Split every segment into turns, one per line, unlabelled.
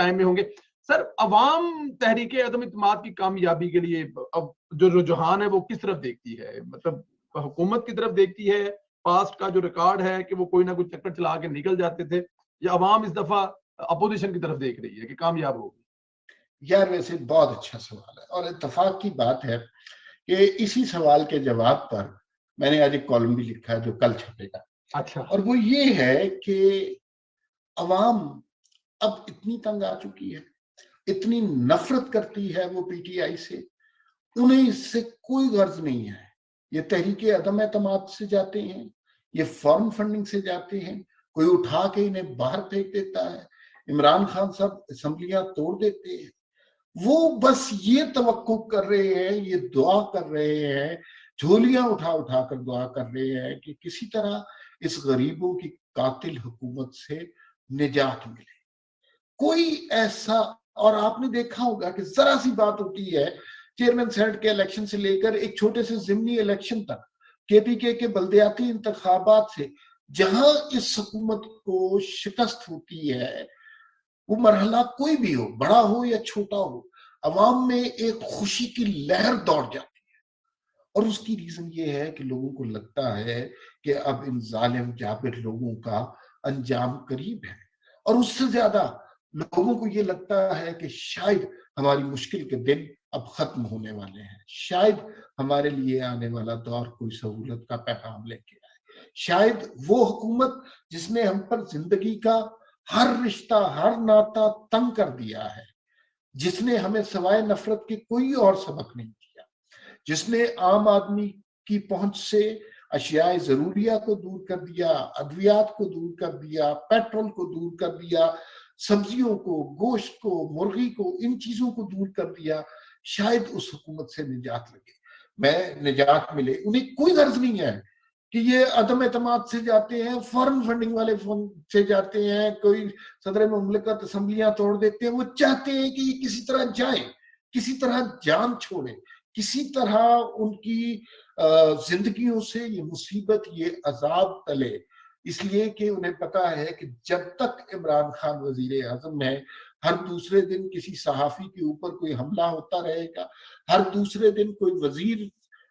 Time में होंगे। Sir, अवाम तहरीक अदम इत्तेमाद की कामयाबी के लिए अब जो रुझान है वो किस तरफ देखती है? मतलब हुकूमत की तरफ देखती है, पास्ट का जो रिकॉर्ड है कि वो कोई ना कोई चक्कर चला के निकल जाते थे, या अवाम इस दफा अपोजिशन की तरफ देख रही है कि कामयाब होगी?
यार वैसे बहुत अच्छा सवाल है और इत्तेफाक की बात है कि इसी सवाल के जवाब पर मैंने आज एक कॉलम भी लिखा है जो कल छपेगा।
अच्छा।
और वो ये है कि अवाम अब इतनी तंग आ चुकी है, इतनी नफरत करती है वो पीटीआई से, उन्हें इससे कोई गर्ज नहीं है। ये तहरीके अदम एतमाद से जाते हैं, ये फॉरेन फंडिंग से जाते हैं, कोई उठा के इन्हें बाहर फेंक देता है, इमरान खान साहब असम्बलियां तोड़ देते हैं। वो बस ये तवक्को कर रहे हैं, ये दुआ कर रहे हैं, झोलियां उठा उठा कर दुआ कर रहे हैं कि किसी तरह इस गरीबों की कातिल हुकूमत से निजात मिले। कोई ऐसा, और आपने देखा होगा कि जरा सी बात होती है चेयरमैन सेनेट के इलेक्शन से लेकर एक छोटे से जिमनी इलेक्शन तक, केपीके के बल्दियाती इंतखाबात से, जहां इस हुकूमत को शिकस्त होती है, वो मरहला कोई भी हो, बड़ा हो या छोटा हो, अवाम में एक खुशी की लहर दौड़ जाती है। और उसकी रीजन ये है कि लोगों को लगता है कि अब इन जालिम जाबिर लोगों का अंजाम करीब है, और उससे ज्यादा लोगों को ये लगता है कि शायद हमारी मुश्किल के दिन अब खत्म होने वाले हैं, शायद हमारे लिए आने वाला दौर कोई सहूलत का पैगाम लेके आए, शायद वो हुकूमत जिसने हम पर जिंदगी का हर रिश्ता, हर नाता तंग कर दिया है, जिसने हमें सवाए नफरत के कोई और सबक नहीं दिया, जिसने आम आदमी की पहुंच से अशियाए जरूरिया को दूर कर दिया, अद्वियात को दूर कर दिया, पेट्रोल को दूर कर दिया, सब्जियों को, गोश्त को, मुर्गी को, इन चीजों को दूर कर दिया, शायद उस हुकूमत से निजात लगे, मैं निजात मिले। उन्हें कोई गर्ज नहीं है कि ये अदम एतमाद से जाते हैं, फॉरेन फंडिंग वाले फंड से जाते हैं, कोई सदर मुमलिकत असम्बलियां तोड़ देते हैं। वो चाहते हैं कि ये किसी तरह जाए, किसी तरह जान छोड़े, किसी तरह उनकी जिंदगियों से ये मुसीबत, ये अजाब टले, इसलिए कि उन्हें पता है कि जब तक इमरान खान वजीर आजम है, हर दूसरे दिन किसी सहाफी के ऊपर कोई हमला होता रहेगा, हर दूसरे दिन कोई वजीर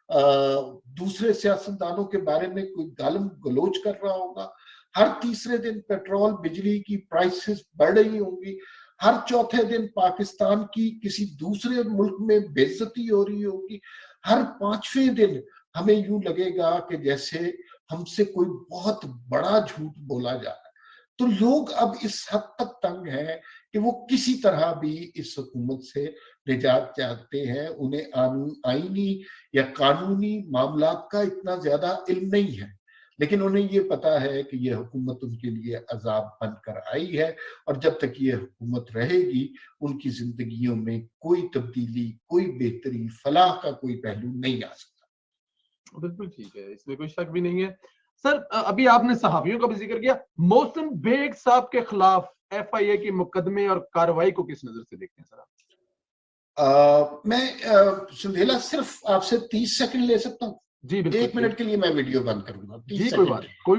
दूसरे सियासतदानों के बारे में कोई गालम गलोच कर रहा होगा, हर तीसरे दिन पेट्रोल बिजली की प्राइसेस बढ़ रही होंगी, हर चौथे दिन पाकिस्तान की किसी दूसरे मुल्क में बेइज्जती हो रही होगी, हर पांचवें दिन हमें यूं लगेगा कि जैसे हमसे कोई बहुत बड़ा झूठ बोला जा रहा है। तो लोग अब इस हद तक तंग हैं कि वो किसी तरह भी इस हुकूमत से निजात चाहते हैं। उन्हें आईनी या कानूनी मामलात का इतना ज्यादा इल्म नहीं है, लेकिन उन्हें ये पता है कि ये हुकूमत उनके लिए अजाब बनकर आई है, और जब तक ये हुकूमत रहेगी उनकी जिंदगियों में कोई तब्दीली, कोई बेहतरी, फलाह का कोई पहलू नहीं आ सकता।
बिल्कुल ठीक है, इसमें कोई शक भी नहीं है। सर, अभी आपने सहाफियों का भी जिक्र किया, मोहसिन बेग साहब के खिलाफ एफआईए के मुकदमे और कार्रवाई को किस नजर से देखते हैं सर आप?
मैं संधेला सिर्फ आपसे 30 सेकंड ले सकता हूँ?
जी बिल्कुल।
1 मिनट के लिए मैं वीडियो बंद करूंगा,
जी
30
कोई
सेकंड
बात, कोई